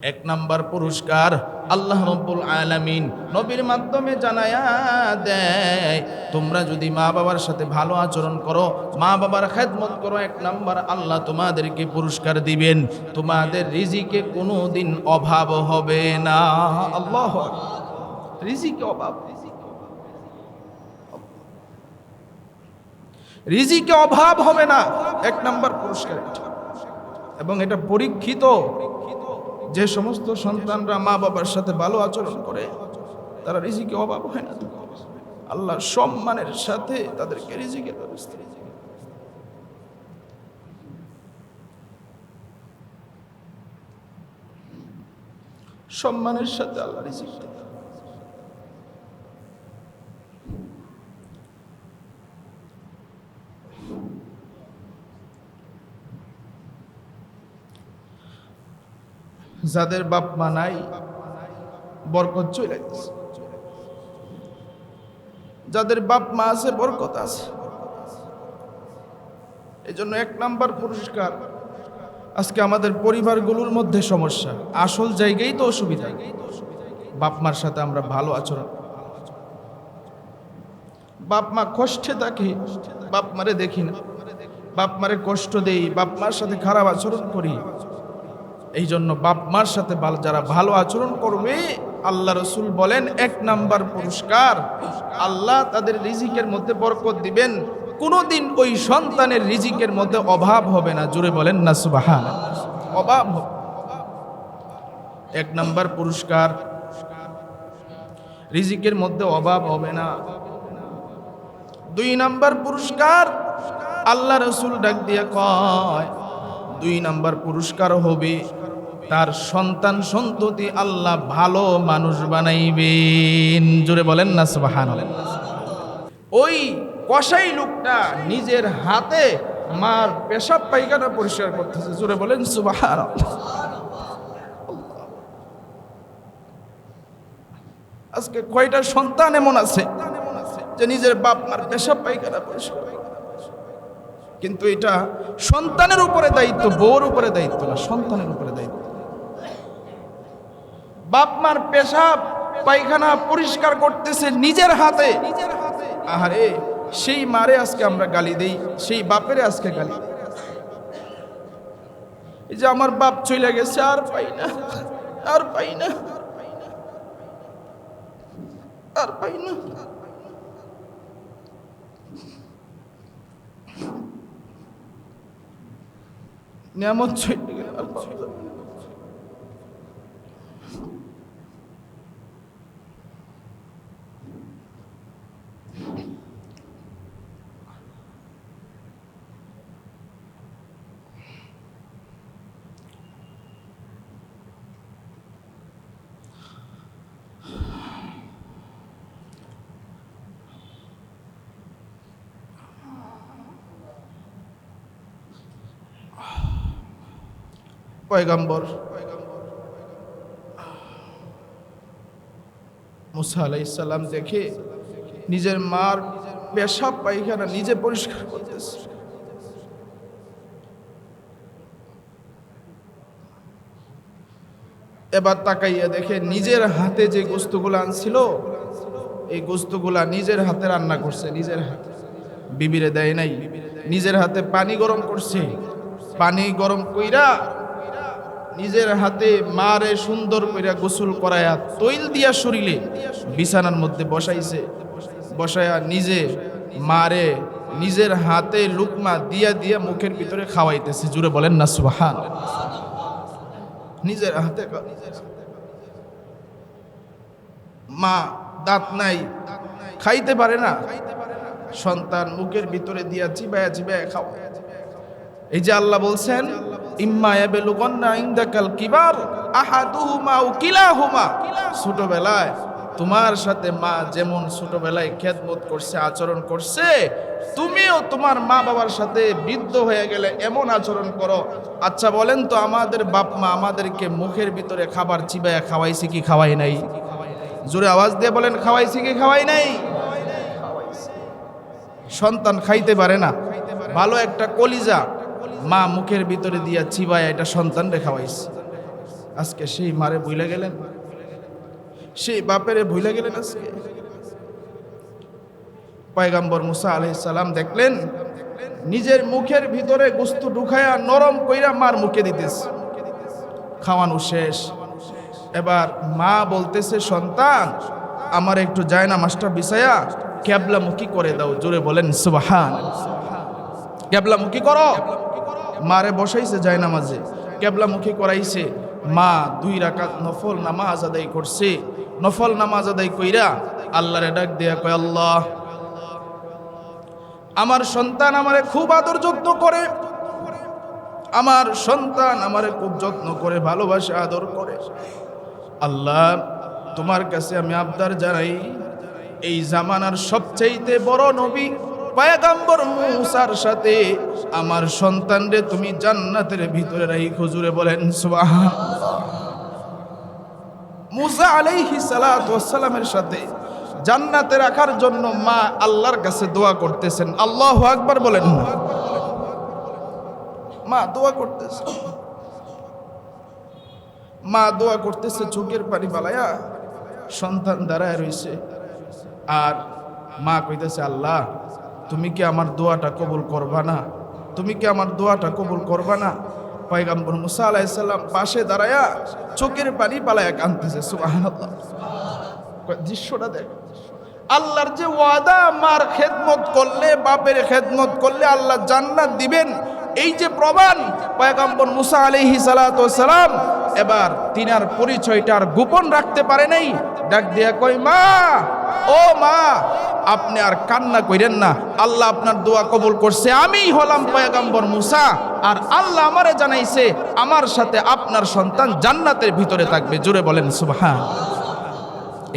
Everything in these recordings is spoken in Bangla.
এক নাম্বার পুরস্কার আল্লাহ রাব্বুল আলামিন নবীর মাধ্যমে জানায়া দেয়, তোমরা যদি মা বাবার সাথে ভালো আচরণ করো, মা বাবার খেদমত করো, এক নাম্বার আল্লাহ তোমাদেরকে পুরস্কার দিবেন। তোমাদের রিজিকে কোনোদিন অভাব হবে না। আল্লাহ রিজিকে অভাব, রিজিকে অভাব হবে না, এক নাম্বার পুরস্কার এটা। এবং এটা পরীক্ষিত, যে সমস্ত সন্তানরা মা বাবার সাথে ভালো আচরণ করে তারা রিজিকে অভাব হয় না। আল্লাহ সম্মানের সাথে তাদেরকে রিজিকের ব্যবস্থা, সম্মানের সাথে আল্লাহ রিজিক দেন। যাদের বাপ মা নাই বরকত চলে গেছে, যাদের বাপ মা আছে বরকত আছে। এই জন্য এক নাম্বার পুরস্কার। আজকে আমাদের পরিবারগুলোর মধ্যে সমস্যা, আসল জায়গায় তো অসুবিধা। বাপ মার সাথে আমরা ভালো আচরণ, বাপ মা কষ্টে থাকে, বাপ মারে দেখি না, বাপ মারে কষ্ট দেই, বাপ মার সাথে খারাপ আচরণ করি। এই জন্য বাপ মার সাথে যারা ভালো আচরণ করবে, আল্লাহ রসুল বলেন এক নাম্বার পুরস্কার, আল্লাহ তাদের রিজিকের মধ্যে বরকত দিবেন। কোনোদিন ওই সন্তানের রিজিকের মধ্যে অভাব হবে না। জোরে বলেন না সুবহানাল্লাহ। অভাব হবে, এক নাম্বার পুরস্কার, রিজিকের মধ্যে অভাব হবে না। দুই নাম্বার পুরস্কার, আল্লাহ রসুল ডাক দিয়ে কয়, দুই নাম্বার পুরস্কার হবে তার সন্তান সন্ততি আল্লাহ ভালো মানুষ বানাইবেন। জোরে বলেন না সুবহানাল্লাহ। ওই কসাই লোকটা নিজের হাতে মার পেশাব পায়খানা পরিষ্কার করতেছে। জোরে বলেন সুবহানাল্লাহ। আজকে কয়টা সন্তান এমন আছে যে নিজের বাপ মার পেশাব পায়খানা পরিষ্কার, কিন্তু এটা সন্তানের উপরে দায়িত্ব, বউর উপরে দায়িত্ব না, সন্তানের উপরে দায়িত্ব। বাপ মার পেশাব পায়খানা পরিষ্কার করতেছে নিজের হাতে। আহারে, সেই মারে আজকে আমরা গালি দেই, সেই বাপেরে আজকে গালি দেই। এই যে আমার বাপ চলে গেছে, আর পাই না, আর পাই না, আর পাই না। নিয়ামত চলে গেল, আর পাওয়া যাবে না। পয়গম্বর মুসা আলাইহিস সালাম দেখে নিজের মার পেশাব পায়খানা নিজে পরিষ্কার করতেছে। এবার তাকাইয়া দেখে নিজের হাতে যে গোস্তগুলো আনছিল, এই গোস্তগুলা নিজের হাতে রান্না করছে, নিজের হাতে, বিবিরে দেয় নাই। নিজের হাতে পানি গরম করছে, পানি গরম কইরা নিজের হাতে মারে সুন্দর কইরা গোসল করায়া তৈল দিয়া শরীরে বিছানার মধ্যে বসাইছে। বসায়া নিজে মারে নিজের হাতে লুকমা দিয়া দিয়া মুখের ভিতরে খাওয়াইতেছে। জুড়ে বলেন না সুবহানাল্লাহ। নিজের হাতে মা দাঁত নাই, খাইতে পারে না, সন্তান মুখের ভিতরে দিয়া চিবায়া চিবায়া খাওয়ায়। এই যে আল্লাহ বলছেন, ইম্মা ইয়াবলুগান্না ইনদাকাল কিবার আহাদুহুমা আও কিলাহুমা। ছোটবেলায় তোমার সাথে মা যেমন ছোটবেলায় খেদমত করছে, আচরণ করছে, তুমিও তোমার মা বাবার সাথে বৃদ্ধ হয়ে গেলে এমন আচরণ করো। আচ্ছা বলেন তো, আমাদের বাপ মা আমাদেরকে মুখের ভিতরে খাবার চিবায়া খাওয়াইছে কি খাওয়াই নাই? জোরে আওয়াজ দিয়ে বলেন, খাওয়াইছে কি খাওয়াই নাই? সন্তান খাইতে পারে না, ভালো একটা কলিজা মা মুখের ভিতরে দিয়া চিবায়া এটা সন্তান রে খাওয়াইছে। আজকে সেই মারে ভুলে গেলেন, সেই বাপেরে ভুলে গেলেন। আজকে পয়গম্বর মুসা আলাইহিস সালাম দেখলেন নিজের মুখের ভিতরে গোশত ঢুকায়া নরম কইরা মার মুখে দিতেছে, খাওয়ানো শেষ। এবার মা বলতেছে, সন্তান আমার একটু জায়নামাজটা বিছায়া কিবলামুখী করে দাও। জোরে বলেন সুবহানাল্লাহ। কিবলামুখী করো। মারে বসাইছে জায়নামাজে, কিবলামুখী করাইছে। মা 2 রাকাত নফল নামাজ আদায় করছে। নফল নামাজ আদায় কইরা আল্লাহরে ডাক দিয়া কয়, আল্লাহ আমার সন্তান আমারে খুব আদর যত্ন করে, আমার সন্তান আমারে খুব যত্ন করে, ভালোবাসে, আদর করে। আল্লাহ তোমার কাছে আমি আবদার জানাই, এই জামানার সবচাইতে বড় নবী পয়গম্বর মুসার সাথে আমার সন্তানরে তুমি জান্নাতের ভিতরে রাখো। জোরে বলেন সুবহানাল্লাহ। মুসা আলাইহিস সালাতু ওয়াস সালামের সাথে জান্নাতে রাখার জন্য মা আল্লাহর কাছে দোয়া করতেছেন। আল্লাহু আকবার বলেন না। মা দোয়া করতেছে, মা দোয়া করতেছে, চোখের পানি বালায়া সন্তান দাঁড়ায় রইছে। আর মা কইতেছে, আল্লাহ তুমি কি আমার দোয়াটা কবুল করবা না? তুমি কি আমার দোয়াটা কবুল করবা না? পয়গম্বর মুসা আলাইহিস সালাম পাশে দাঁড়ায়া চোখের পানি পালায়া কাঁদতেছে। সুবহানাল্লাহ। দৃশ্যটা দেখ, আল্লাহর যে ওয়াদা, মার খেদমত করলে, বাপের খেদমত করলে আল্লাহ জান্নাত দিবেন, এই যে প্রমাণ পয়গম্বর মুসা আলাইহিস সালাতু ওয়াস সালাম এবার তিনার পরিচয়টা আর গোপন রাখতে পারে নাই। ডাক দিয়া কই, মা, ও মা, আপনি আর কান্না কইরেন না, আল্লাহ আপনার দোয়া কবুল করছে। আমি হলাম পয়গম্বর মুসা, আর আল্লাহ আমারে জানাইছে আমার সাথে আপনার সন্তান জান্নাতের ভিতরে থাকবে। জোরে বলেন সুবহানাল্লাহ।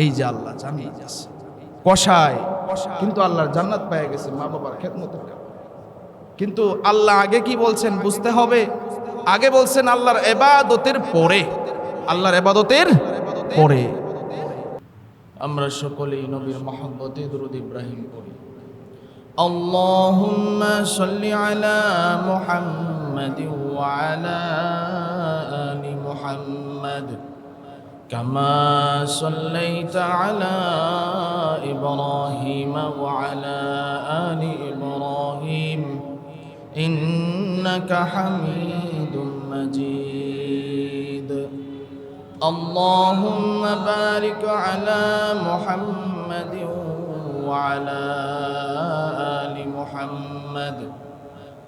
এই যে আল্লাহ জানিয়ে যাচ্ছে কষায়, কিন্তু আল্লাহর জান্নাত পেয়ে গেছে মা বাবার খেদমতের কারণে। কিন্তু আল্লাহ আগে কি বলছেন বুঝতে হবে। আগে বলছেন আল্লাহর ইবাদতের পরে, আল্লাহর ইবাদতের পরে। আমরা সকলেই নবীর মহব্বতে দুরূদ ইব্রাহিম পড়ি। আল্লাহুম্মা সাল্লি আলা মুহাম্মাদিন ওয়া আলা আলি মুহাম্মাদ কামা সাল্লাইতা আলা ইব্রাহিম ওয়া আলা আলি ইব্রাহিম ইন্নাকা হামিদুম মাজিদ। اللهم بارك على محمد وعلى آل محمد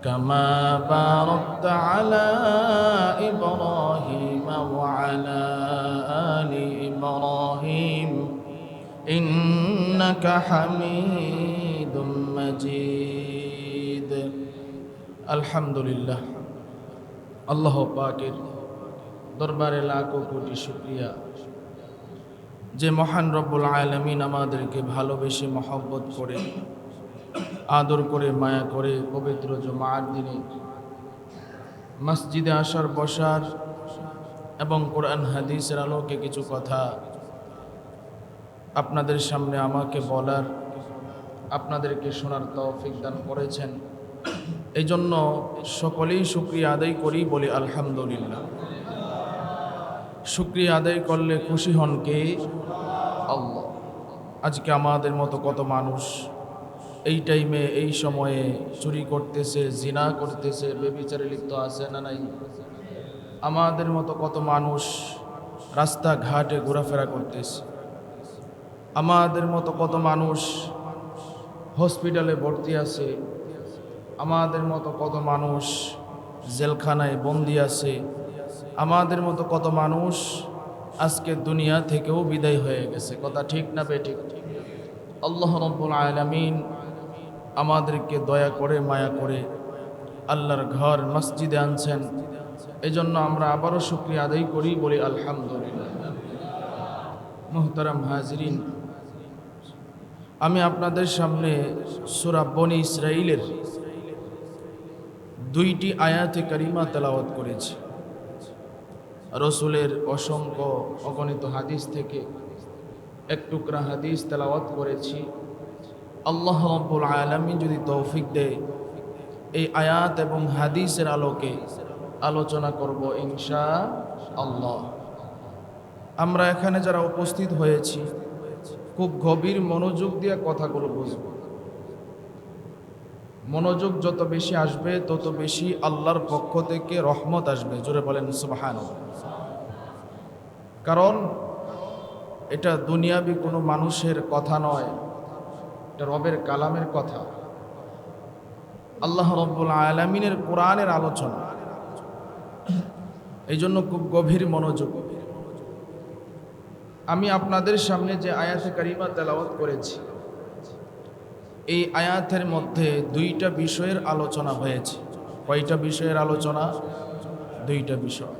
كما باركت على إبراهيم وعلى آل إبراهيم إنك حميد مجيد। الحمد لله। الله পাকের দরবারে লাখো কোটি শুকরিয়া যে মহান রব্বুল আলামিন আমাদেরকে ভালোবেসে মহব্বত করে, আদর করে, মায়া করে পবিত্র জুমার দিনে মসজিদে আসার, বসার এবং কোরআন হাদিসের আলোকে কিছু কথা আপনাদের সামনে আমাকে বলার, আপনাদেরকে শোনার তৌফিক দান করেছেন। এই জন্য সকলেই শুকরিয়া আদায় করি, বলি আলহামদুলিল্লাহ। শুকরিয়া আদায় করলে খুশি হন কে? আল্লাহ। আজকে আমাদের মতো কত মানুষ এই টাইমে, এই সময়ে চুরি করতেছে, জিনা করতেছে, বেবিচারে লিপ্ত আছে না নাই? আমাদের মতো কত মানুষ রাস্তাঘাটে ঘোরাফেরা করতেছে। আমাদের মতো কত মানুষ হসপিটালে ভর্তি আছে। আমাদের মতো কত মানুষ জেলখানায় বন্দি আছে। আমাদের মতো কত মানুষ আজকে দুনিয়া থেকেও বিদায় হয়ে গেছে। কথা ঠিক না বেঠিক? আল্লাহ রাব্বুল আলামিন আমাদেরকে দয়া করে, মায়া করে আল্লাহর ঘর মসজিদে আনছেন। এই জন্য আমরা আবারও শুকরিয়া আদায় করি, বলি আলহামদুলিল্লাহ। মুহতারাম হাজরিন, আমি আপনাদের সামনে সূরা বনী ইসরাঈলের 2টি আয়াতে কারিমা তেলাওয়াত করেছি। রসুলের অসংখ্য অগণিত হাদিস থেকে এক টুকরা হাদিস তেলাওয়াত করেছি। আল্লাহ রাব্বুল আলামিন যদি তৌফিক দেয়, এই আয়াত এবং হাদিসের আলোকে আলোচনা করব ইনশাআল্লাহ। আমরা এখানে যারা উপস্থিত হয়েছি খুব গভীর মনোযোগ দিয়ে কথাগুলো বুঝব। মনোযোগ যত বেশি আসবে তত বেশি আল্লাহর পক্ষ থেকে রহমত আসবে। জোরে বলেন সুবহানাল্লাহ। কারণ এটা দুনিয়াবি কোনো মানুষের কথা নয়, এটা রবের কালামের কথা, আল্লাহ রব্বুল আলামিনের কোরআনের আলোচনা। এই জন্য খুব গভীর মনোযোগ। আমি আপনাদের সামনে যে আয়াতে কারিমা তেলাওয়াত করেছি, এই আয়াতের মধ্যে দুইটা বিষয়ের আলোচনা হয়েছে। কয়টা বিষয়ের আলোচনা? দুইটা বিষয়।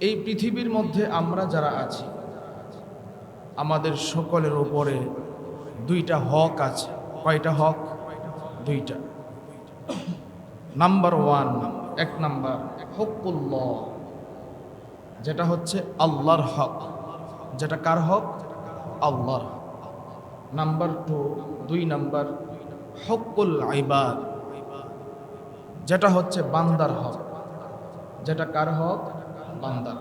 এই পৃথিবীর মধ্যে আমরা যারা আছি, আমাদের সকলের উপরে দুইটা হক আছে। কয়টা হক? দুইটা। নাম্বার ওয়ান, এক নাম্বার হকুল্লাহ, যেটা হচ্ছে আল্লাহর হক। যেটা কার হক? আল্লাহর। নাম্বার টু, দুই নাম্বার হকুল ইবাদ, যেটা হচ্ছে বান্দার হক। যেটা কার হক? বান্দার।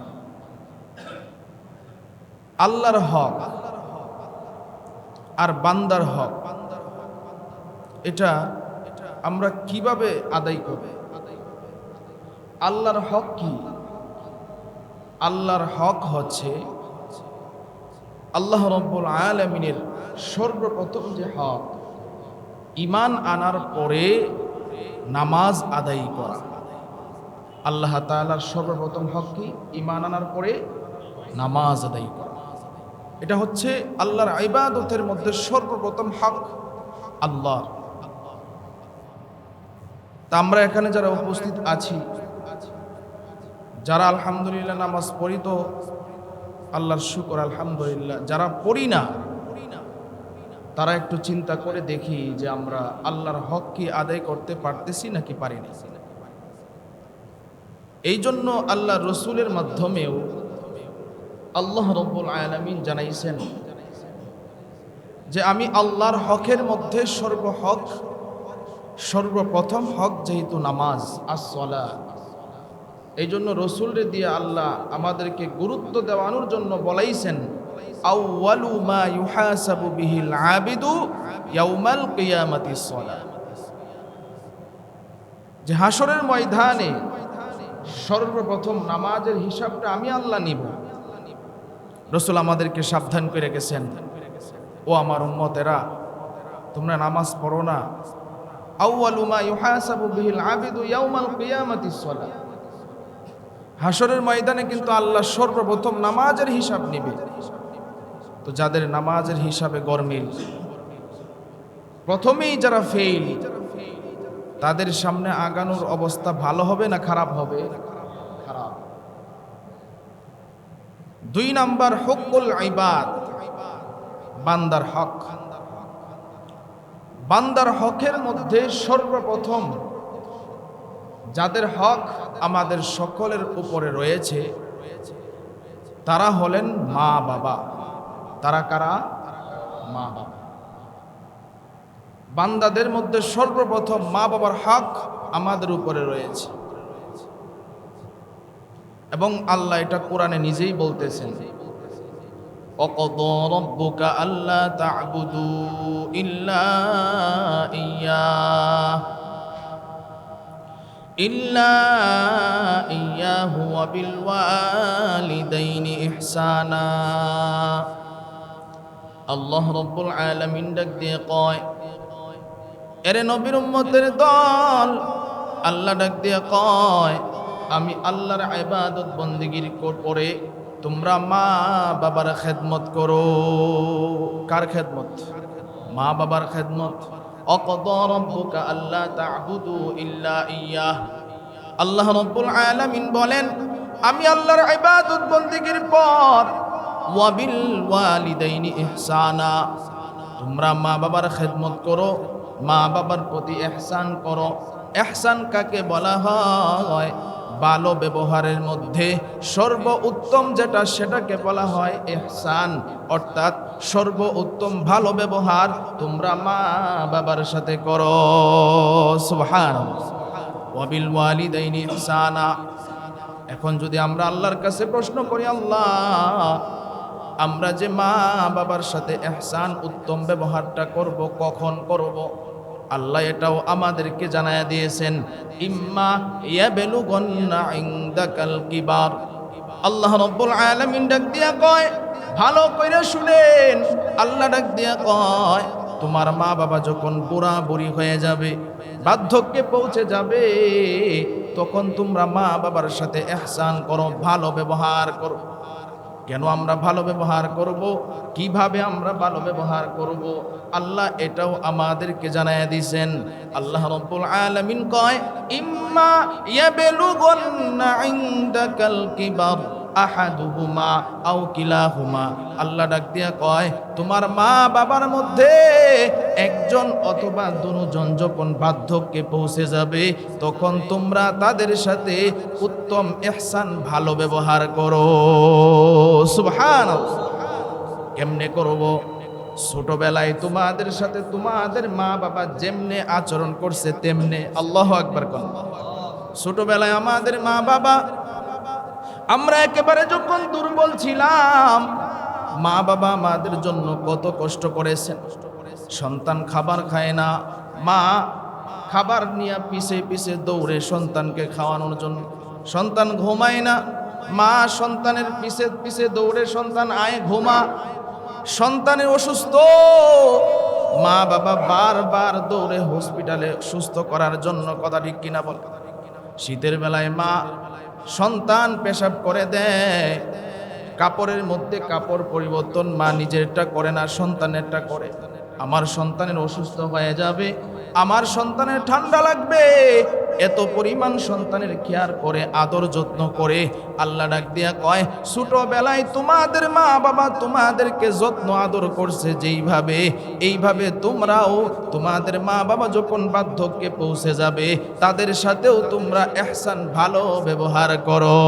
আল্লাহর হক আর বান্দার হক, এটা আমরা কিভাবে আদায় করব? আল্লাহর হক কি? আল্লাহর হক হচ্ছে আল্লাহ রব্বুল আলামিনের সর্বপ্রথম যে হক, ঈমান আনার পরে নামাজ আদায় করা। আল্লাহ তাআলার সর্বপ্রথম হক কি? ঈমান আনার পরে নামাজ আদায় করা। এটা হচ্ছে আল্লাহর ইবাদতের মধ্যে সর্বপ্রথম হক আল্লাহর। তা আমরা এখানে যারা উপস্থিত আছি, যারা আলহামদুলিল্লাহ নামাজ পড়ি, তো আল্লাহর শুকর আলহামদুলিল্লাহ। যারা পড়ি না, তারা একটু চিন্তা করে দেখি যে আমরা আল্লাহর হক কি আদায় করতে পারতেছি নাকি পারিনি। এই জন্য আল্লাহ রসুলের মাধ্যমেও আল্লাহ রব্বুল আলামিন জানাইছেন যে আমি আল্লাহর হকের মধ্যে সর্বপ্রথম হক যেহেতু নামাজ, as-সালাত, এই জন্য রসুলরে দিয়ে আল্লাহ আমাদেরকে গুরুত্ব দেওয়ানোর জন্য বলাইছেন, আউয়ালু মা ইউহাসাবু বিহিল আবিদু ইয়াউমাল কিয়ামাতিস সালাত, যে হাসরের ময়দানে সর্বপ্রথম নামাজের হিসাবটা আমি আল্লাহ নিব। রসুল আমাদেরকে সাবধান করে গেছেন, ও আমার উম্মতেরা, তোমরা নামাজ পড়ো না। আউয়ালু মা ইউহাসাবু বিহিল আবিদু ইয়াউমাল কিয়ামাতিস সালাত, হাসরের ময়দানে কিন্তু আল্লাহ সর্বপ্রথম নামাজের হিসাব নেবে। তো যাদের নামাজের হিসাবে গরমিল, প্রথমেই যারা ফেল, তাদের সামনে আগানোর অবস্থা ভালো হবে না খারাপ হবে? খারাপ। দুই নাম্বার হকুল ইবাদ, বান্দার হক। বান্দার হকের মধ্যে সর্বপ্রথম যাদের হক আমাদের সকলের উপরে রয়েছে, তারা হলেন মা বাবা। তারা কারা? মা বাবা। বান্দাদের মধ্যে সর্বপ্রথম মা বাবার হক আমাদের উপরে রয়েছে, এবং আল্লাহ এটা কোরআনে নিজেই বলতেছেন, وَقَضَى رَبُّكَ أَلَّا تَعْبُدُوا إِلَّا إِيَّاهُ وَبِالْوَالِدَيْنِ إِحْسَانًا। আল্লাহ রব্বুল আলামিন ডাক দিয়ে কয়, এরে নবীর উম্মতের দল, আল্লাহ ডাক দিয়ে কয়, আমি আল্লাহর ইবাদত বন্দেগীর পরে তোমরা মা বাবার খেদমত করো। কার খেদমত? মা বাবার খেদমত। অকদা রাব্বুকা আল্লা তা'বুদু ইল্লা ইয়্যাহ। আল্লাহ রাব্বুল আলামিন বলেন, আমি আল্লাহর ইবাদত বন্দেগীর পর ওয়াবিল ওয়ালিদাইনি ইহসানা, তোমরা মা বাবার খেদমত করো, মা বাবার প্রতি ইহসান করো। ইহসান কাকে বলা হয়? ভালো ব্যবহারের মধ্যে সর্বোত্তম যেটা, সেটাকে বলা হয় ইহসান। অর্থাৎ সর্বোত্তম ভালো ব্যবহার তোমরা মা বাবার সাথে করো। সুবহানাল্লাহ। ওয়াবিল ওয়ালিদাইনি ইহসানা। এখন যদি আমরা আল্লাহর কাছে প্রশ্ন করি, আল্লাহ আমরা যে মা বাবার সাথে ইহসান উত্তম ব্যবহারটা করব, কখন করব? আল্লাহ এটাও আমাদেরকে জানায়া দিয়েছেন, ইম্মা ইয়াবলুগান্না ইনদাকাল কিবার। আল্লাহ রাব্বুল আলামিন ডাক দিয়া কয়, ভালো কইরা শুনেন, আল্লাহ ডাক দিয়া কয়, তোমার মা বাবা যখন বুড়া বুড়ি হয়ে যাবে, বার্ধক্যে পৌঁছে যাবে, তখন তোমরা মা বাবার সাথে ইহসান করো, ভালো ব্যবহার করো। কেন আমরা ভালো ব্যবহার করব? কিভাবে আমরা ভালো ব্যবহার করব? আল্লাহ এটাও আমাদেরকে জানায়া দিয়েছেন। আল্লাহ রাব্বুল আলামিন কয়, ইম্মা ইয়াবলুগান্না ইনদাকাল কিবার আহাদুহুমা আও কিলাহুমা। আল্লাহ ডাক দিয়া কয়, তোমার মা বাবার মধ্যে একজন অথবা দুজন যখন বার্ধক্যে পৌঁছে যাবে, তখন তোমরা তাদের সাথে উত্তম ইহসান ভালো ব্যবহার করো। সুবহানাল্লাহ। কেমনে করব? ছোটবেলায় তোমাদের সাথে তোমাদের মা বাবা যেমনে আচরণ করছে তেমনে। আল্লাহু আকবার কোন। ছোটবেলায় আমাদের মা বাবা, আমরা একেবারে যখন দুর্বল ছিলাম, মা বাবা আমাদের জন্য কত কষ্ট করেছেন। সন্তান খাবার খায় না, মা খাবার নিয়ে পিছে পিছে দৌড়ে সন্তানকে খাওয়ানোর জন্য। সন্তান ঘুমায় না, মা সন্তানের পিছে পিছে দৌড়ে, সন্তান আয় ঘুমা। সন্তানের অসুস্থ, মা বাবা বারবার দৌড়ে হসপিটালে সুস্থ করার জন্য। কথা ঠিক কিনা বল? শীতের বেলায় মা সন্তান পেশাব করে দেয়, কাপড়ের মধ্যে কাপড় পরিবর্তন মা নিজেরটা করে না, সন্তানেরটা করে। আমার সন্তানের অসুস্থ হয়ে যাবে, আমার সন্তানের ঠান্ডা লাগবে, এত পরিমাণ সন্তানের কেয়ার করে, আদর যত্ন করে। আল্লাহ ডাক দিয়া কয়, ছোটবেলায় তোমাদের মা বাবা তোমাদেরকে যত্ন আদর করছে যেইভাবে, এইভাবে তোমরাও তোমাদের মা বাবা যখন বার্ধক্যে পৌঁছে যাবে, তাদের সাথেও তোমরা ইহসান ভালো ব্যবহার করো।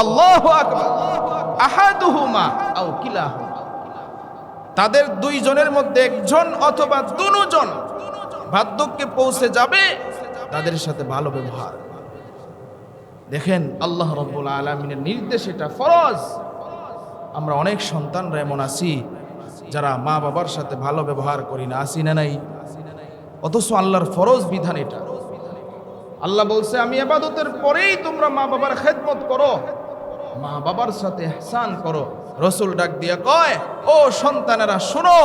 আল্লাহু আকবার। আহাদুহুমা আও কিলাহুমা, তাদের দুইজনের মধ্যে একজন অথবা দুজন বার্ধক্যে পৌঁছে যাবে, তাদের সাথে ভালো ব্যবহার। দেখেন আল্লাহ রাব্বুল আলামিনের নির্দেশ, এটা ফরজ। আমরা অনেক সন্তানরা এমন আছি যারা মা বাবার সাথে ভালো ব্যবহার করি না, আসি না নাই? অথচ আল্লাহর ফরজ বিধান এটা। আল্লাহ বলছে, আমি ইবাদতের পরেই তোমরা মা বাবার খেদমত করো, মা বাবার সাথে ইহসান করো। রসুল ডাক দিয়া কয়, ও সন্তানেরা শোনো,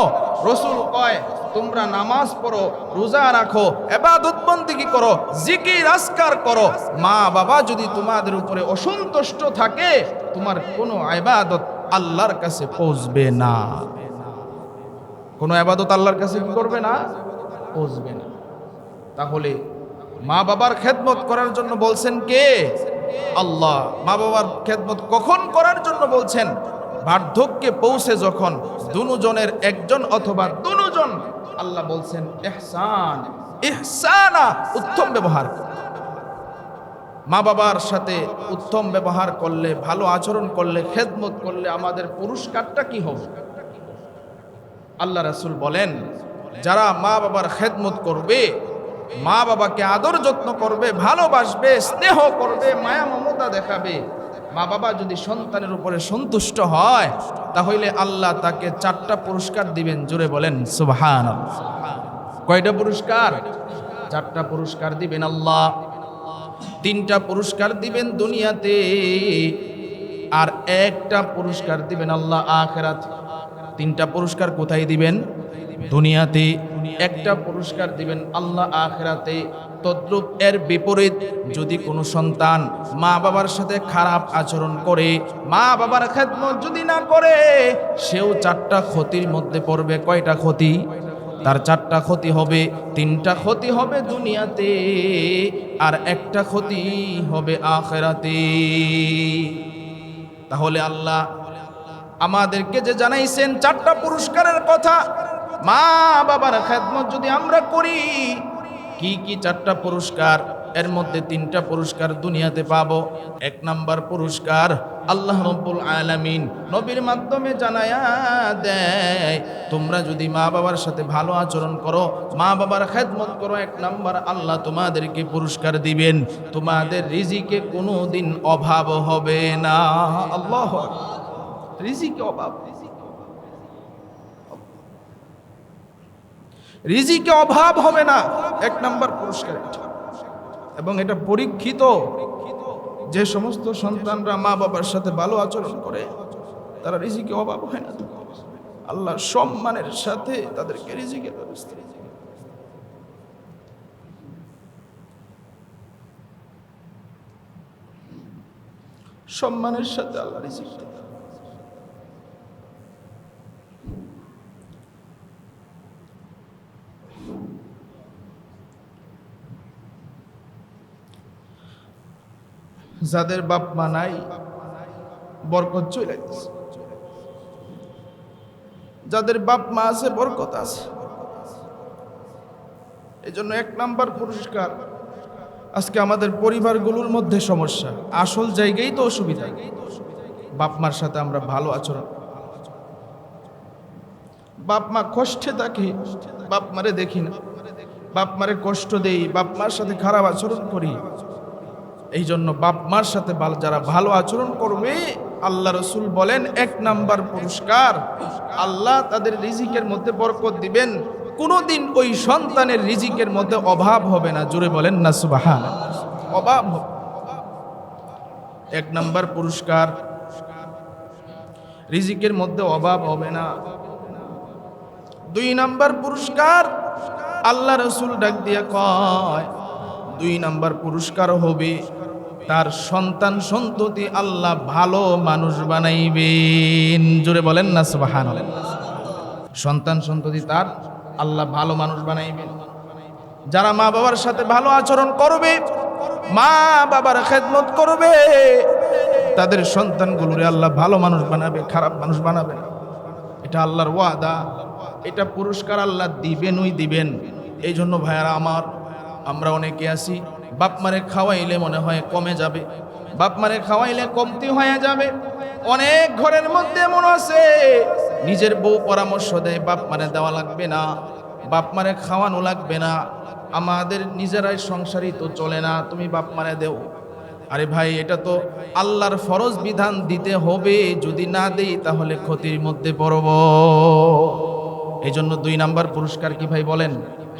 রসুল কয় তোমরা নামাজ পড়ো, রোজা রাখো, ইবাদত বন্দেগী করো, জিকির আজকার করো। মা বাবা যদি তোমাদের উপরে অসন্তুষ্ট থাকে, তোমার কোনো ইবাদত আল্লাহর কাছে পৌঁছবে না। কোনো ইবাদত আল্লাহর কাছে কি করবে না? পৌঁছবে না। তাহলে মা বাবার খেদমত করার জন্য বলছেন কে? আল্লাহ। মা বাবার খেদমত কখন করার জন্য বলছেন? বার্ধক্যে পৌঁছে যখন দুজনের একজন অথবা দুজন। আল্লাহ বলছেন ইহসান, ইহসানা, উত্তম ব্যবহার। মা বাবার সাথে উত্তম ব্যবহার করলে, ভালো আচরণ করলে, খেদমত করলে আমাদের পুরস্কারটা কি হবে? আল্লাহ রাসূল বলেন, যারা মা বাবার খেদমত করবে, মা বাবাকে আদর যত্ন করবে, ভালোবাসবে, স্নেহ করবে, মায়া মমতা দেখাবে, মা বাবা যদি সন্তানের উপরে সন্তুষ্ট হয়, তাহলে আল্লাহ তাকে 4টা পুরস্কার দিবেন। জোরে বলেন সুবহানাল্লাহ। কয়টা পুরস্কার? 4টা পুরস্কার দিবেন আল্লাহ। 3টা পুরস্কার দিবেন দুনিয়াতে, আর 1টা পুরস্কার দিবেন আল্লাহ আখিরাতে। 3টা পুরস্কার কোথায় দিবেন? দুনিয়াতে। 1টা পুরস্কার দিবেন আল্লাহ আখিরাতে। তদ্রূপ এর বিপরীত, যদি কোনো সন্তান মা বাবার সাথে খারাপ আচরণ করে, মা বাবার খেদমত যদি না করে, সেও 4টা ক্ষতির মধ্যে পড়বে। কয়টা ক্ষতি? তার 4টা ক্ষতি হবে। 3টা ক্ষতি হবে দুনিয়াতে, আর 1টা ক্ষতি হবে আখিরাতে। তাহলে আল্লাহ আমাদেরকে যে জানাইছেন 4টা পুরস্কারের কথা, মা বাবার খেদমত যদি আমরা করি, কি কি 4টা পুরস্কার? এর মধ্যে 3টা পুরস্কার দুনিয়াতে পাবো। 1 নাম্বার পুরস্কার আল্লাহ রাব্বুল আলামিন নবীর মাধ্যমে জানায়া দেয়, তোমরা যদি মা বাবার সাথে ভালো আচরণ করো, মা বাবার খেদমত করো, 1 নাম্বার আল্লাহ তোমাদেরকে পুরস্কার দিবেন, তোমাদের রিজিকে কোনোদিন অভাব হবে না। আল্লাহু আকবার। রিজিকে অভাব, রিজিকে অভাব হবে না, 1 নাম্বার পুরস্কার এটা। এবং এটা পরীক্ষিত, যে সমস্ত সন্তানরা মা বাবার সাথে ভালো আচরণ করে তারা রিজিকে অভাব হয় না। আল্লাহ সম্মানের সাথে তাদেরকে রিজিকের ব্যবস্থা, সম্মানের সাথে আল্লাহ রিজিক দেন। যাদের বাপ মা নাই বরকত চলে গেছে, যাদের বাপ মা আছে বরকত আছে। এই জন্য 1 নাম্বার পুরস্কার, আজকে আমাদের পরিবারগুলোর মধ্যে সমস্যা, আসল জায়গায় তো অসুবিধা। বাপ মার সাথে আমরা ভালো আচরণ, বাপ মা কষ্টে থাকে, বাপ মারে দেখি না, বাপ মারে কষ্ট দেই, বাপ মার সাথে খারাপ আচরণ করি। এই জন্য বাপ মার সাথে যারা ভালো আচরণ করবে, আল্লাহ রসুল বলেন 1 নাম্বার পুরস্কার, আল্লাহ তাদের রিজিকের মধ্যে বরকত দিবেন, কোনোদিন ওই সন্তানের রিজিকের মধ্যে অভাব হবে না। জোরে বলেন না সুবহানাল্লাহ। অভাব হবে। 1 নাম্বার পুরস্কার, রিজিকের মধ্যে অভাব হবে না। 2 নাম্বার পুরস্কার, আল্লাহ রসুল ডাক দিয়া কয় 2 নাম্বার পুরস্কার হবে তার সন্তান সন্ততি আল্লাহ ভালো মানুষ বানাইবেন। জোরে বলেন না সুবহানাল্লাহ। সন্তান সন্ততি তার আল্লাহ ভালো মানুষ বানাইবেন। যারা মা বাবার সাথে ভালো আচরণ করবে, মা বাবার খেদমত করবে, তাদের সন্তানগুলোরে আল্লাহ ভালো মানুষ বানাবে, খারাপ মানুষ বানাবে না। এটা আল্লাহর ওয়াদা, এটা পুরস্কার আল্লাহ দিবেনই দিবেন। এই জন্য ভাইয়ারা আমার, আমরা অনেকে আছি বাপ মারে খাওয়াইলে মনে হয় কমে যাবে, বাপ মারে খাওয়াইলে কমতি হয়ে যাবে। অনেক ঘরের মধ্যে এমন আছে নিজের বউ পরামর্শ দেয় বাপ মারে দেওয়া লাগবে না, বাপ মারে খাওয়ানো লাগবে না, আমাদের নিজেরাই সংসারই তো চলে না, তুমি বাপ মারে দেও। আরে ভাই, এটা তো আল্লাহর ফরজ বিধান দিতে হবে, যদি না দেই তাহলে ক্ষতির মধ্যে পড়ব। এই জন্য 2 নাম্বার পুরস্কার কি ভাই বলেন?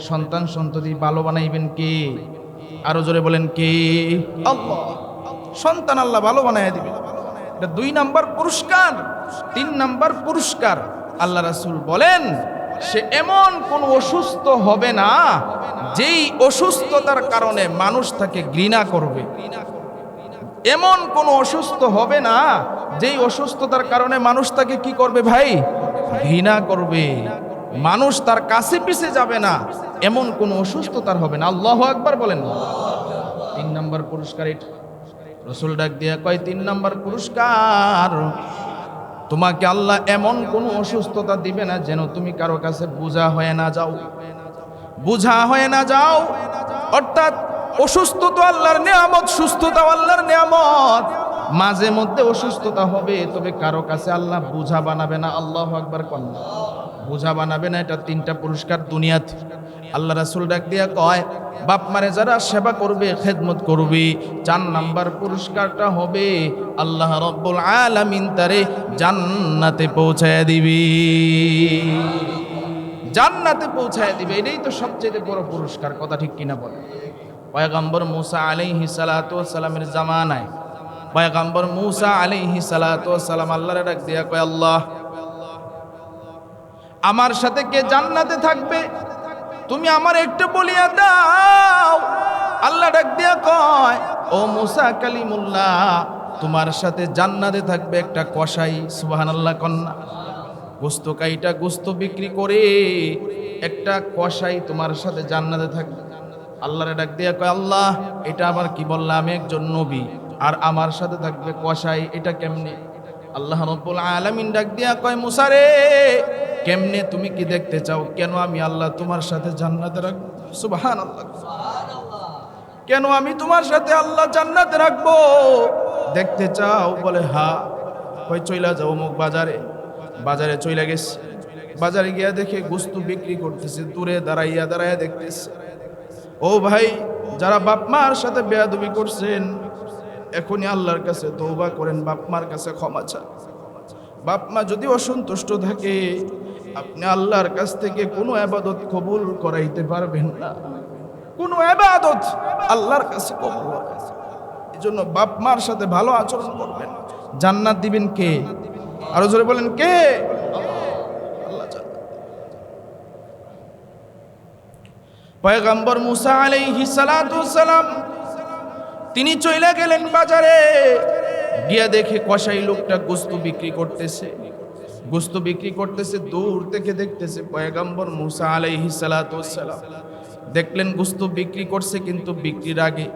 সন্তান সন্ততি ভালো বানাইবেন কে? আরো জোরে বলেন কে? আল্লাহ। সন্তান আল্লাহ ভালো বানাইয়া দিবেন, এটা 2 নাম্বার পুরস্কার। 3 নাম্বার পুরস্কার, আল্লাহ রাসূল বলেন সে এমন কোন অসুস্থ হবে না যেই অসুস্থতার কারণে মানুষ তাকে ঘৃণা করবে। এমন কোন অসুস্থ হবে না যেই অসুস্থতার কারণে মানুষ তাকে কি করবে ভাই? ঘৃণা করবে। মানুষ তার কাছে পিছে যাবে না, এমন কোন অসুস্থতার হবে না। আল্লাহু আকবার বলেন। 3 নাম্বার পুরস্কার এটা। রাসূল ডাক দিয়া কয় 3 নাম্বার পুরস্কার, তোমাকে আল্লাহ এমন কোন অসুস্থতা দিবে না যেন তুমি কারো কাছে বোঝা হয়ে না যাও, বোঝা হয়ে না যাও। অর্থাৎ অসুস্থ তো আল্লাহর নিয়ামত, সুস্থতা আল্লাহর নিয়ামত, মাঝে মধ্যে অসুস্থতা হবে, তবে কারো কাছে আল্লাহ বোঝা বানাবে না। আল্লাহু আকবার কোন বোঝা বানাবে না। এটা 3টা পুরস্কার দুনিয়াতে। আল্লাহ রাসূল ডাক দিয়া কয় বাপ মারে যারা সেবা করবে, খেদমত করবে, 4 নাম্বার পুরস্কারটা হবে আল্লাহ রাব্বুল আলামিন তারে জান্নাতে পৌঁছায় দিবে, জান্নাতে পৌঁছায় দিবে। এটাই তো সবচেয়ে বড় পুরস্কার, কথা ঠিক কিনা বলে? পয়গম্বর মূসা আলাইহিস সালাতু ওয়াস সালামের জামানায় পয়গম্বর মূসা আলাইহিস সালাতু ওয়াস সালাম আল্লাহরে ডাক দিয়া কয় আল্লাহ, আমার সাথে কে জান্নাতে থাকবে তুমি আমার একটু বলিয়া দাও। আল্লাহ ডাক দিয়া কয় ও মূসা কালিমুল্লাহ, তোমার সাথে জান্নাতে থাকবে একটা কসাই। সুবহানাল্লাহ কন্যা, গোস্ত কাইটা গোস্ত বিক্রি করে একটা কসাই তোমার সাথে জান্নাতে থাকবে। আল্লাহরে ডাক দিয়া কয় আল্লাহ, এটা আবার কি বললাম? আমি একজন নবী আর আমার সাথে থাকবে কসাই, এটা কেমনে? আল্লাহ রাব্বুল আলামিন ডাক দিয়া কয় মূসা রে, কেমনে তুমি কি দেখতে চাও? কেন আমি আল্লাহ তোমার সাথে জান্নাতে রাখব? সুবহানাল্লাহ। কেন আমি তোমার সাথে আল্লাহ জান্নাতে রাখবো, দেখতে চাও? বলে হ্যাঁ। কই চইলা যাও অমুক বাজারে। বাজারে চইলা গেছে। বাজারে গিয়া দেখে গোস্ত বিক্রি করতেছে, দূরে দাঁড়াইয়া দাঁড়াইয়া দেখতেছে। ও ভাই, যারা বাপ মার সাথে বেয়াদবি করছেন এখনই আল্লাহর কাছে তওবা করেন, বাপ মার কাছে ক্ষমা চান। বাপ মা যদি অসন্তুষ্ট থাকে আপনি আল্লাহর কাছ থেকে কোনো ইবাদত কবুল করাইতে পারবেন না, কোনো ইবাদত আল্লাহর কাছে কবুল হবে না। এজন্য বাপ মার সাথে ভালো আচরণ করবেন। জান্নাত দিবেন কে? আরো জোরে বলেন কে? আল্লাহ জান্নাত। পয়গম্বর মুসা আলাইহিস সালাতু ওয়াস সালাম তিনি চলে গেলেন বাজারে, গিয়া দেখে কসাই লোকটা গোস্ত বিক্রি করতেছে। গোস্ত বিক্রি করতেছে, দূর থেকে দেখতেছে পয়গম্বর মুসা আলাইহিস সালাতু ওয়াস সালাম। দেখলেন গোস্ত বিক্রি করছে, কিন্তু বিক্রির আগে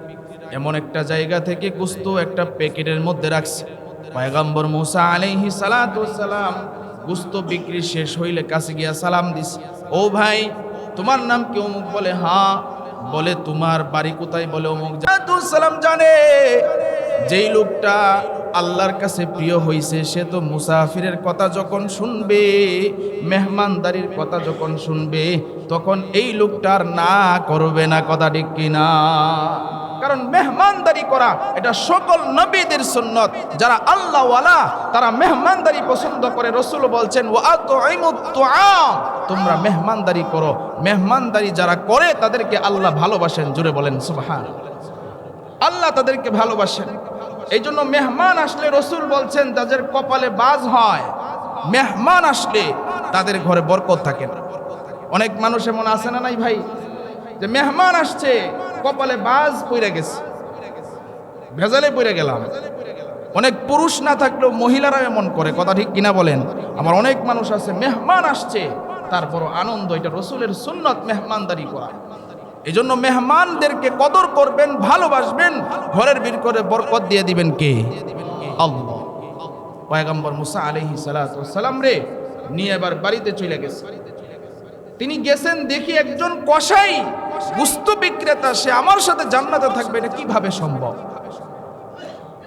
এমন একটা জায়গা থেকে গোস্ত একটা প্যাকেটের মধ্যে রাখছে। পয়গম্বর মুসা আলাইহিস সালাতু ওয়াস সালাম গোস্ত বিক্রি শেষ হইলে কাছে গিয়া সালাম দিছে। ও ভাই, তোমার নাম কি? অমুক। বলে হ্যাঁ। বলে তোমার বাড়ি কোথায়? বলে অমুক। সালাম জানে যেই লোকটা আল্লাহর কাছে প্রিয় হইছে সে তো মুসাফিরের কথা যখন শুনবে, মেহমানদারির কথা যখন শুনবে, তখন এই লোকটার না করবে না। কথা ঠিক কিনা? কারণ মেহমানদারি করা এটা সকল নবীদের সুন্নত। যারা আল্লাহওয়ালা তারা মেহমানদারি পছন্দ করে। রাসূল বলছেন ওয়া আতঈমুত তুআম, তোমরা মেহমানদারি করো। মেহমানদারি যারা করে তাদেরকে আল্লাহ ভালোবাসেন। জোরে বলেন সুবহানাল্লাহ। আল্লাহ তাদেরকে ভালোবাসেন। এই জন্য মেহমান আসলে রাসূল বলছেন যাদের কপালে বাজ হয়, মেহমান আসলে তাদের ঘরে বরকত থাকে না। অনেক মানুষ এমন আছে না নাই ভাই, যে মেহমান আসছে কপালে বাজ পড়ে গেছে, ভেজালে পড়ে গেলাম। অনেক পুরুষ না থাকলেও মহিলারা এমন করে। কথা ঠিক কিনা বলেন? আমার অনেক মানুষ আছে মেহমান আসছে তারপর আনন্দ। এটা রাসূলের সুন্নত মেহমানদারি করা। এই জন্য মেহমানদেরকে কদর করবেন, ভালোবাসবেন, ঘরের ভিতর করে বরকত দিয়ে দিবেন কে? আল্লাহ। পয়গম্বর মুসা আলাইহিস সালাতু ওয়াস সালাম রে নিয়ে এবার বাড়িতে চলে গেছে। তিনি গেছেন দেখি একজন কসাই গোশত বিক্রেতা, সে আমার সাথে জান্নাতে থাকবে, এটা কিভাবে সম্ভব?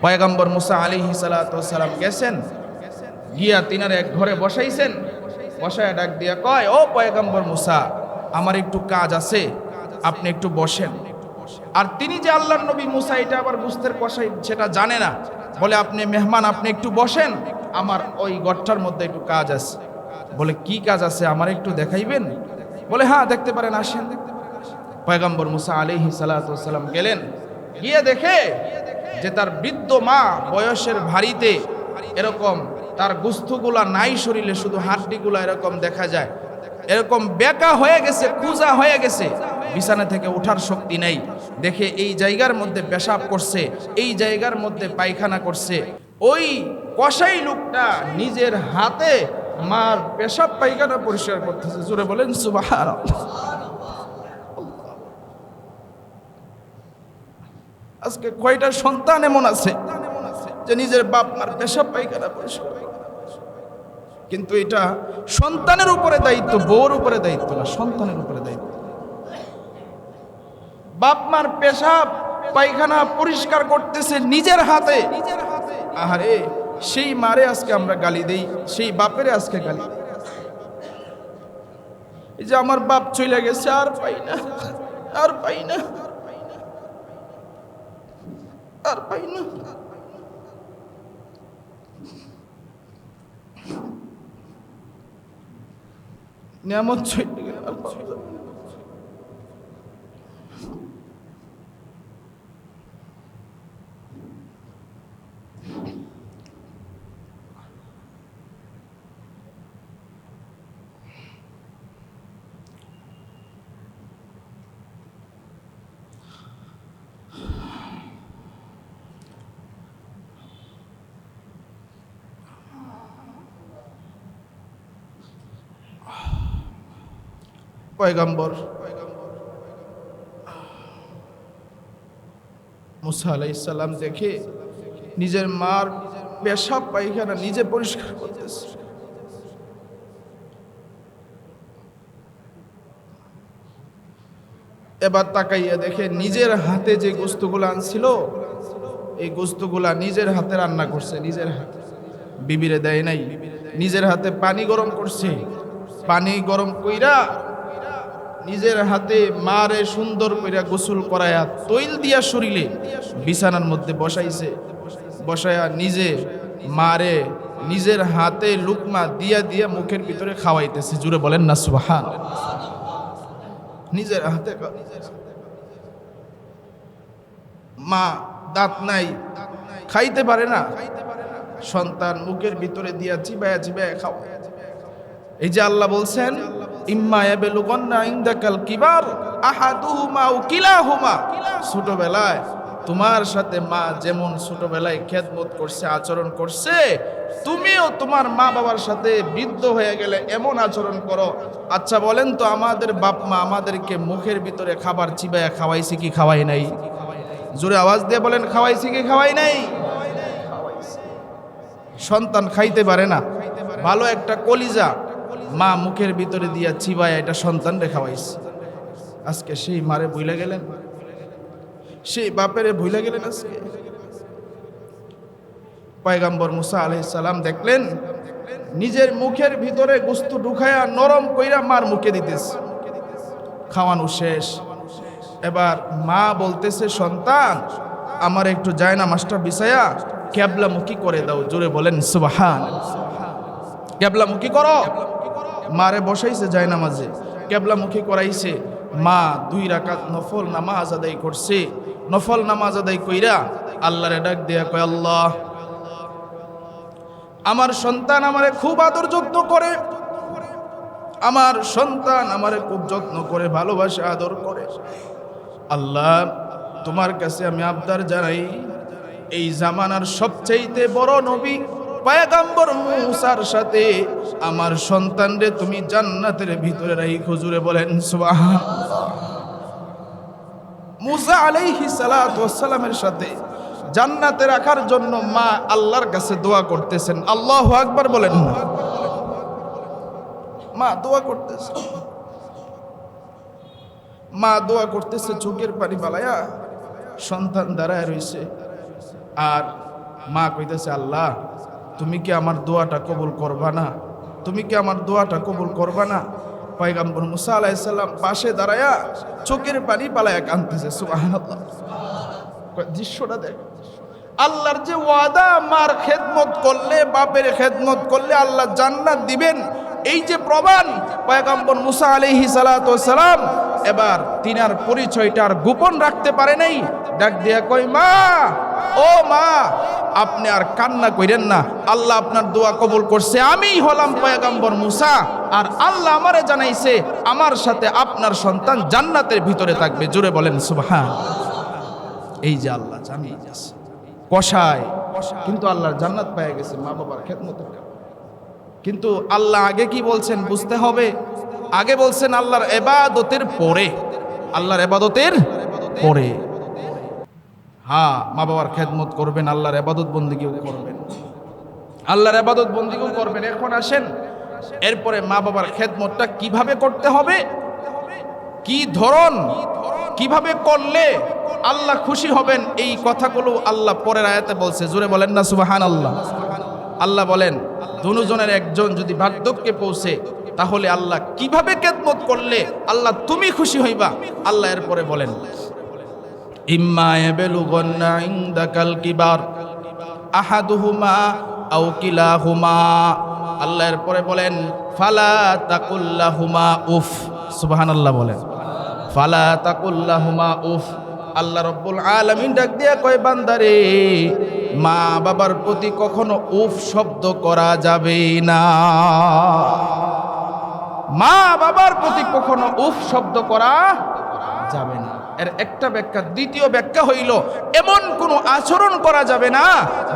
পয়গম্বর মুসা আলাইহিস সালাতু ওয়াস সালাম গেছেন, গিয়া তিনারে এক ঘরে বসাইছেন। বসায় ডাক দিয়া কয়, ও পয়গম্বর মুসা, আমার একটু কাজ আছে, আপনি একটু বসেন। আর তিনি যে আল্লাহর নবী মুসা এটা আবার বুঝতের কসাই সেটা জানে না। বলে আপনি মেহমান, আপনি একটু বসেন, আমার ওই ঘরটার মধ্যে একটু কাজ আছে। বলে কি কাজ আছে, আমার একটু দেখাইবেন? বলে হ্যাঁ দেখতে পারেন, আসেন। পয়গম্বর মুসা আলাইহিস সালাতু ওয়াস সালাম গেলেন, গিয়ে দেখে যে তার বৃদ্ধ মা বয়সের ভারীতে এরকম তার গোশতগুলা নাই শরীরে, শুধু হাড্ডিগুলা এরকম দেখা যায়, এরকম বেঁকা হয়ে গেছে, কুজা হয়ে গেছে, বিছানা থেকে ওঠার শক্তি নেই। দেখে এই জায়গার মধ্যে পেশাব করছে, এই জায়গার মধ্যে পায়খানা করছে। ওই কসাই লোকটা নিজের হাতে মার পেশাব পায়খানা পরিষ্কার করতেছে। জোরে বলেন সুবহানাল্লাহ। আজকে কয়টা সন্তান এমন আছে যে নিজের বাপ মার পেশাব পায়খানা পরিষ্কার, কিন্তু এটা সন্তানের উপরে দায়িত্ব, বউর উপরে দায়িত্ব না, সন্তানের উপরে দায়িত্ব। বাপ মার পেশাব পায়খানা পরিষ্কার করতেছে নিজের হাতে। আহারে, সেই মারে আজকে আমরা গালি দেই, সেই বাপেরে আজকে গালি দেই। এই যে আমার বাপ চলে গেছে, আর পাই না, আর পাই না, আর পাই না। নিয়ামত চলে গেল, আর পাওয়া যাবে না। পয়গম্বর মুসা আলাইহিস সালাম দেখে নিজের মার পেশাব পায়খানা নিজে পরিষ্কার করতেছে। এবার তাকাইয়া দেখে নিজের হাতে যে গোস্তগুলো আনছিল, এই গোস্তগুলা নিজের হাতে রান্না করছে, নিজের হাতে, বিবিরে দেয় নাই। নিজের হাতে পানি গরম করছে, পানি গরম কইরা নিজের হাতে মারে সুন্দর কইরা গোসল করায়া তৈল দিয়া শরীরে বিছানার মধ্যে বসাইছে, বসায়া নিজে মারে নিজের হাতে লুকমা দিয়া দিয়া মুখের ভিতরে খাওয়াইতেছে। জুড়ে বলেন না সুবহান। নিজের হাতে। মা দাঁত নাই, খাইতে পারে না, সন্তান মুখের ভিতরে দিয়া চিবায়া চিবায়া খাওয়া। এই যে আল্লাহ বলছেন ইম্মা ইয়াবলুগান্না ইনদাকাল কিবার আহাদুহুমা আও কিলাহুমা, ছোটবেলায় তোমার সাথে মা যেমন ছোটবেলায় খেদমত করছে, আচরণ করছে, তুমিও তোমার মা বাবার সাথে বৃদ্ধ হয়ে গেলে এমন আচরণ করো। আচ্ছা বলেন তো, আমাদের বাপ মা আমাদেরকে মুখের ভিতরে খাবার চিবায়া খাওয়াইছে কি খাওয়াই নাই? জোরে আওয়াজ দিয়ে বলেন, খাওয়াইছে কি খাওয়াই নাই? সন্তান খাইতে পারে না, ভালো একটা কলিজা মা মুখের ভিতরে দিয়া চিবায়া এটা সন্তান রে খাওয়াইছে। আজকে সেই মারে ভুলে গেলেন, সেই বাপেরে ভুলে গেলেন। আজকে পয়গম্বর মুসা আলাইহিস সালাম দেখলেন নিজের মুখের ভিতরে গোস্ত ঢুকায়া নরম কইরা মার মুখে দিতেছে, খাওয়ানো শেষ। এবার মা বলতেছে, সন্তান আমার একটু জায়নামাজটা বিছায়া কিবলামুখী করে দাও। জোরে বলেন সুবহান। কিবলামুখী করো। মারে বসাইছে জায়নামাজে, কিবলামুখী করাইছে। মা 2 রাকাত নফল নামাজ আদায় করছে। নফল নামাজ আদায় কইরা আল্লাহরে ডাক দিয়া কয়, আল্লাহ আমার সন্তান আমারে খুব আদর যত্ন করে, আমার সন্তান আমারে খুব যত্ন করে, ভালোবাসে, আদর করে। আল্লাহ তোমার কাছে আমি আবদার জানাই, এই জামানার সবচাইতে বড় নবী পয়গম্বর মুসার সাথে আমার সন্তানরে তুমি জান্নাতের ভিতরে রাখো। জোরে বলেন সুবহানাল্লাহ। মুসা আলাইহিস সালাতু ওয়াস সালামের সাথে জান্নাতে রাখার জন্য মা আল্লাহর কাছে দোয়া করতেছেন। আল্লাহু আকবার বলেন। মা দোয়া করতেছে, মা দোয়া করতেছে, চোখের পানি বালায়া সন্তান দাঁড়ায় রইছে। আর মা কইতেছে, আল্লাহ তুমি কি আমার দোয়াটা কবুল করবা না? তুমি কি আমার দোয়াটা কবুল করবা না? পয়গম্বর মুসা আলাইহিস সালাম পাশে দাঁড়ায়া চোখের পানি পালায়া কাঁদতেছে। সুবহানাল্লাহ। দৃশ্যটা দেখ, আল্লাহর যে ওয়াদা, মার খেদমত করলে, বাপের খেদমত করলে আল্লাহ জান্নাত দিবেন, এই যে প্রমাণ পয়গম্বর মুসা আলাইহিস সালাতু ওয়াস সালাম এবার তিনার পরিচয়টা আর গোপন রাখতে পারে নাই। ডাক দিয়া কই, মা, ও মা, আপনি আর কান্না কইরেন না, আল্লাহ আপনার দোয়া কবুল করছে। আমি হলাম পয়গম্বর মুসা, আর আল্লাহ আমারে জানাইছে আমার সাথে আপনার সন্তান জান্নাতের ভিতরে থাকবে। জোরে বলেন সুবহান। এই যে আল্লাহ জানিয়ে গেছে, কষায় কিন্তু আল্লাহর জান্নাত পেয়ে গেছে মা বাবার খেদমতের কারণে। কিন্তু আল্লাহ আগে কি বলছেন বুঝতে হবে। আগে বলছেন আল্লাহর ইবাদতের পরে, আল্লাহর ইবাদতের পরে। হ্যাঁ, মা বাবার খেদমত করবেন, আল্লাহর ইবাদত বন্দেগীও করবেন, আল্লাহর ইবাদত বন্দেগীও করবেন। এখন আসেন, এরপরে মা বাবার খেদমতটা কিভাবে করতে হবে, কি ধরন, কিভাবে করলে আল্লাহ খুশি হবেন, এই কথাগুলো আল্লাহ পরের আয়াতে বলছে। জোরে বলেন না সুবহানাল্লাহ। আল্লাহ বলেন, দুজনের একজন যদি বার্ধক্যে পৌঁছে, তাহলে আল্লাহ কিভাবে খেদমত করলে আল্লাহ তুমি খুশি হইবা। আল্লাহ এরপরে বলেন, ইম্মা ইয়াবলুগান্না ইনদাকাল কিবার আহাদুহুমা আও কিলাহুমা। আল্লাহ এরপরে বলেন, ফালা তাকুল্লাহুমা উফ। সুবহানাল্লাহ বলেন, ফালা তাকুল্লাহুমা উফ। আল্লাহ রব্বুল আলামিন ডাক দিয়া কয়, বান্দারে, মা বাবার প্রতি কখনো উফ শব্দ করা যাবে না। মা বাবার প্রতি কখনো উফ শব্দ করা যাবে না। এর একটা ব্যাখ্যা। দ্বিতীয় ব্যাখ্যা হইল, এমন কোনো আচরণ করা যাবে না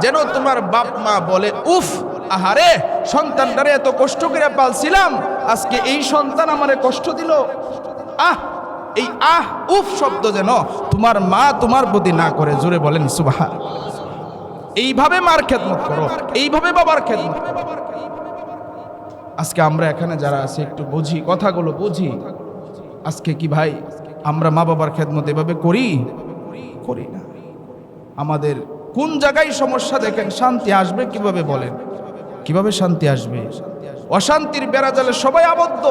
যেন তোমার বাপ মা বলে উফ, আহারে সন্তানটারে এত কষ্ট করে পালছিলাম, আজকে এই সন্তান আমারে কষ্ট দিল। এই উফ শব্দ যেন তোমার মা তোমার প্রতি না করে। জোরে বলেন সুবহান। এইভাবে মার খেদমত করো, এইভাবে বাবার খেদমত করো। আজকে আমরা এখানে যারা আছি একটু বুঝি, কথাগুলো বুঝি। আজকে কি ভাই, আমরা মা বাবার খেদমত এভাবে করি করি না। আমাদের কোন জায়গায় সমস্যা দেখেন, শান্তি আসবে কিভাবে বলেন? কিভাবে শান্তি আসবে? অশান্তির বেড়াজালে সবাই আবদ্ধ।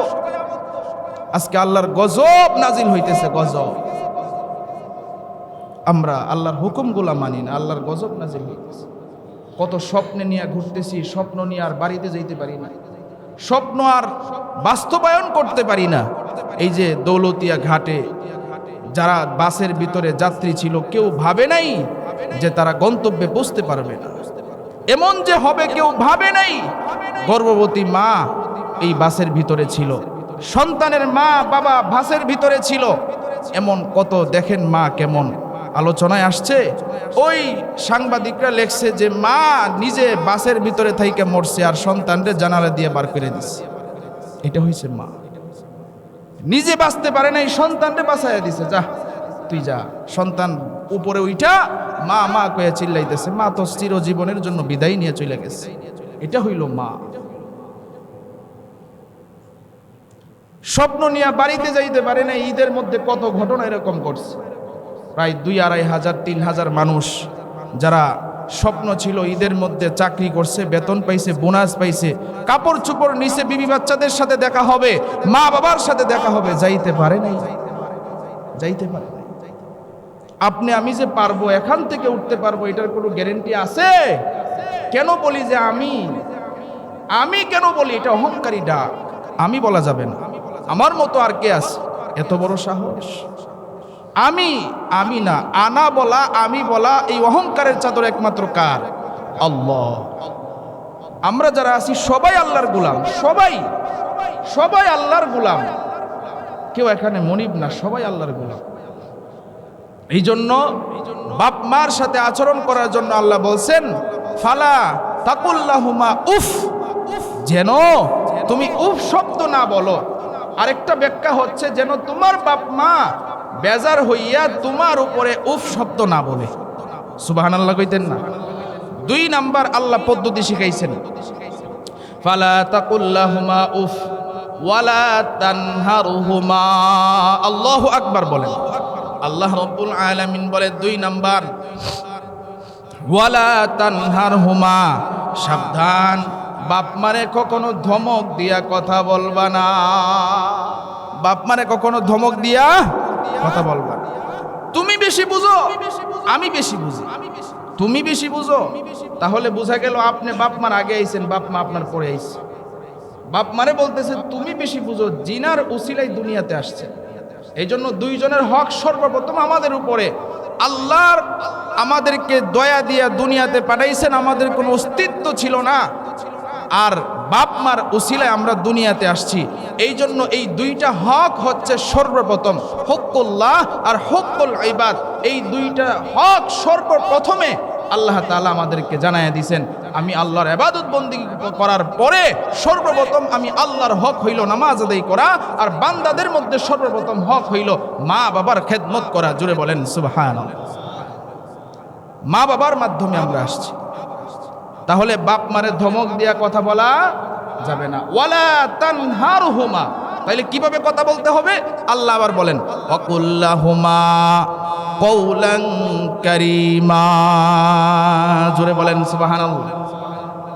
আজকে আল্লাহর গজব নাজিল হইতেছে, গজব। আমরা আল্লাহর হুকুমগুলা মানি না, আল্লাহর গজব নাজিল হইতেছে। কত স্বপ্নে নিয়ে ঘুরতেছি, স্বপ্ন নিয়ে আর বাড়িতে যাইতে পারি না, স্বপ্ন আর বাস্তবায়ন করতে পারি না। এই যে দৌলতিয়া ঘাটে যারা বাসের ভিতরে যাত্রী ছিল, কেউ ভাবে নাই যে তারা গন্তব্যে পৌঁছতে পারবে না। এমন যে হবে কেউ ভাবে নাই। গর্ভবতী মা এই বাসের ভিতরে ছিল, সন্তানের মা বাবা বাসের ভিতরে ছিল। এমন কত দেখেন মা কেমন আলোচনায় আসছে। ওই সাংবাদিকরা লেখছে যে মা নিজে বাসের ভিতরে থাইকে মরছে আর সন্তানরে জানালা দিয়ে বার করে দিচ্ছে। এটা হইছে মা, নিজে বাঁচতে পারে না, এই সন্তানরে বাঁচাইয়া দিছে, যা তুই যা। সন্তান উপরে উইঠা মা মা কয়ে চিল্লাইতেছে, মা তো চিরজীবনের জন্য বিদায় নিয়ে চলে গেছে। এটা হইল মা। স্বপ্ন নিয়ে বাড়িতে যাইতে পারে না। ঈদের মধ্যে কত ঘটনা এরকম করছে। প্রায় 2-2,500 3,000 মানুষ যারা স্বপ্ন ছিল ঈদের মধ্যে চাকরি করছে, বেতন পাইছে, বোনাস পাইছে, কাপড় চোপড় নিচে, বিবি বাচ্চাদের সাথে দেখা হবে, মা বাবার সাথে দেখা হবে, যাইতে পারে নাই, যাইতে পারে নাই। আপনি আমি যে পারবো, এখান থেকে উঠতে পারবো, এটার কোনো গ্যারেন্টি আছে? কেন বলি যে আমি কেন বলি? এটা অহংকারী ডাক। আমি বলা যাবে না, আমার মতো আর কে আছে এত বড় সাহস? আমি না, আনা বলা, আমি বলা, এই অহংকারের চাদর একমাত্র কার? আল্লাহ। আমরা যারা আছি সবাই আল্লাহর গোলাম, সবাই আল্লাহর গোলাম। কেউ এখানে মনিব না, সবাই আল্লাহর গোলাম। এই জন্য বাপ মার সাথে আচরণ করার জন্য আল্লাহ বলছেন, ফালা তাকুল্লাহুমা উফ, যেন তুমি উফ শব্দ না বলো। আরেকটা ব্যাখ্যা হচ্ছে যেন তোমার বাপ মা বেজার হইয়া তোমার উপরে উফ শব্দ না বলে। সুবহানাল্লাহ কইতেন না? 2 নাম্বার আল্লাহ পদ্ধতি শিখাইছেন, ফালা তাকুল্লাহুমা উফ ওয়ালা তানহারুহুমা। আল্লাহু আকবার বলেন। আল্লাহ রাব্বুল আলামিন বলে 2 নাম্বার, ওয়ালা তানহারহুমা, সাবধান, বাপ মারে কখনো ধমক দিয়া কথা বলবা না। বাপ মারে কখনো ধমক দিয়া কথা বলবা না। তুমি বেশি বুঝো, আমি বেশি বুঝি। তুমি বেশি বুঝো, তাহলে বোঝা গেল আপনি বাপ মার আগে আইছেন, বাপ মা আপনার পরে আইছে। বাপ মারে বলতেছে তুমি বেশি বুঝো, জিনার উসিলাই দুনিয়াতে আসছে। এই জন্য 2 জনের হক সর্বপ্রথম আমাদের উপরে। আল্লাহর আমাদেরকে দয়া দিয়া দুনিয়াতে পাঠাইছেন, আমাদের কোনো অস্তিত্ব ছিল না, আর বাপ মার উসিলায় আমরা দুনিয়াতে আসছি। এই জন্য এই 2টা হক হচ্ছে সর্বপ্রথম, হকুল্লাহ আর হকুল ইবাদ। এই 2টা হক সর্বপ্রথমে আল্লাহ তাআলা আমাদেরকে জানায়া দিয়েছেন। আমি আল্লাহর ইবাদত বন্দেগী করার পরে সর্বপ্রথম আমি আল্লাহর হক হইল নামাজ আদায় করা, আর বান্দাদের মধ্যে সর্বপ্রথম হক হইল মা বাবার খেদমত করা। জুড়ে বলেন সুবহানাল্লাহ। মা বাবার মাধ্যমে আমরা আসছি। তাহলে বাপ মারে ধমক দিয়া কথা বলা যাবে না। ওয়ালা তানহারহুমা, তাইলে কিভাবে কথা বলতে হবে? আল্লাহ আবার বলেন, ওয়াকুল্লাহুমা কওলান কারীমা। জোরে বলেন সুবহানাল্লাহ।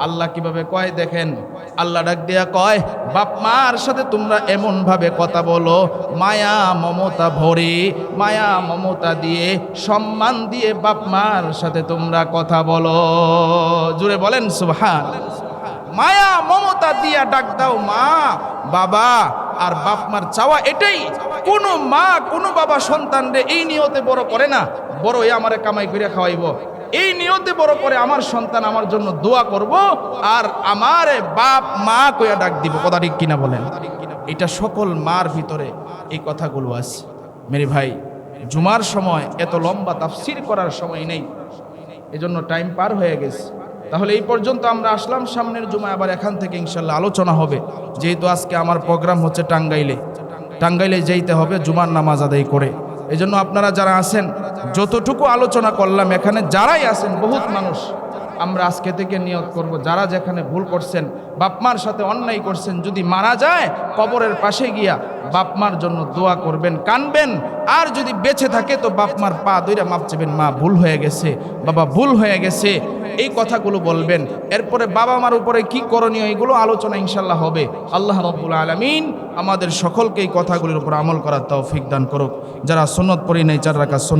আল্লাহ কিভাবে কয় দেখেন, আল্লাহ ডাক দিয়া কয়, বাপ মার সাথে তোমরা এমন ভাবে কথা বলো, মায়া মমতা ভরে, মায়া মমতা দিয়ে, সম্মান দিয়ে বাপ মার সাথে তোমরা কথা বলো। জুড়ে বলেন সুবহানাল্লাহ। মায়া মমতা দিয়া ডাক দাও মা বাবা। আর বাপ মার চাওয়া এটাই, কোনো মা কোনো বাবা সন্তানরে এই নিয়তে বড় করে না, বড় এ আমারে কামাই করে খাওয়াইব, এই নিয়তে বড় করে আমার সন্তান আমার জন্য দোয়া করব আর আমারে বাপ মা কইয়া ডাক দিব। কথা ঠিক কিনা বলেন? এটা সকল মার ভিতরে এই কথাগুলো আছে। মেরে ভাই, জুমার সময় এত লম্বা তাফসীর করার সময় নেই, এজন্য টাইম পার হয়ে গেছে। তাহলে এই পর্যন্ত আমরা আসলাম। সামনের জুমায় আবার এখান থেকে ইনশাল্লাহ আলোচনা হবে। যেহেতু আজকে আমার প্রোগ্রাম হচ্ছে টাঙ্গাইলে যাইতে হবে জুমার নামাজ আদায় করে। এই জন্য আপনারা যারা আছেন, যতটুকু আলোচনা করলাম এখানে যারাই আছেন, বহুত মানুষ আমরা আজকে থেকে নিয়ত করব, যারা যেখানে ভুল করছেন, বাপমার সাথে অন্যায় করছেন, যদি মারা যায় কবরের পাশে গিয়া বাপমার জন্য দোয়া করবেন, কানবেন। আর যদি বেঁচে থাকে তো বাপমার পা ধইরা মাপ চাইবেন, মা ভুল হয়ে গেছে, বাবা ভুল হয়ে গেছে, এই কথাগুলো বলবেন। এরপরে বাবা মার উপরে কি করণীয় এগুলো আলোচনা ইনশাল্লাহ হবে। আল্লাহ রাব্বুল আলামিন আমাদের সকলকে এই কথাগুলোর উপর আমল করার তৌফিক দান করুক। যারা সুন্নত পড়ি নাই 4 রাকাত